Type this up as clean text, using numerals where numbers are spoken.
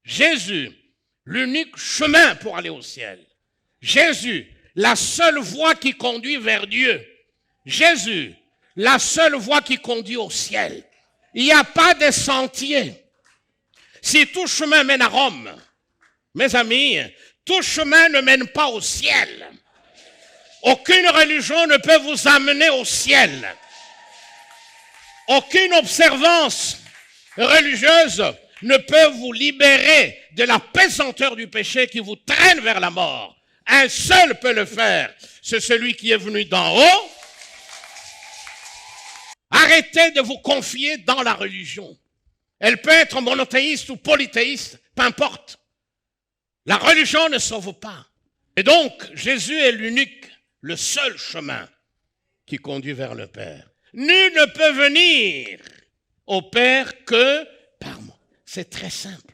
Jésus, l'unique chemin pour aller au ciel. Jésus, la seule voie qui conduit vers Dieu. Jésus, la seule voie qui conduit au ciel. Il n'y a pas de sentier. Si tout chemin mène à Rome, mes amis, tout chemin ne mène pas au ciel. Aucune religion ne peut vous amener au ciel. Aucune observance religieuse ne peut vous libérer de la pesanteur du péché qui vous traîne vers la mort. Un seul peut le faire, c'est celui qui est venu d'en haut. Arrêtez de vous confier dans la religion. Elle peut être monothéiste ou polythéiste, peu importe. La religion ne sauve pas. Et donc, Jésus est l'unique, le seul chemin qui conduit vers le Père. Nul ne peut venir au Père que par moi. C'est très simple.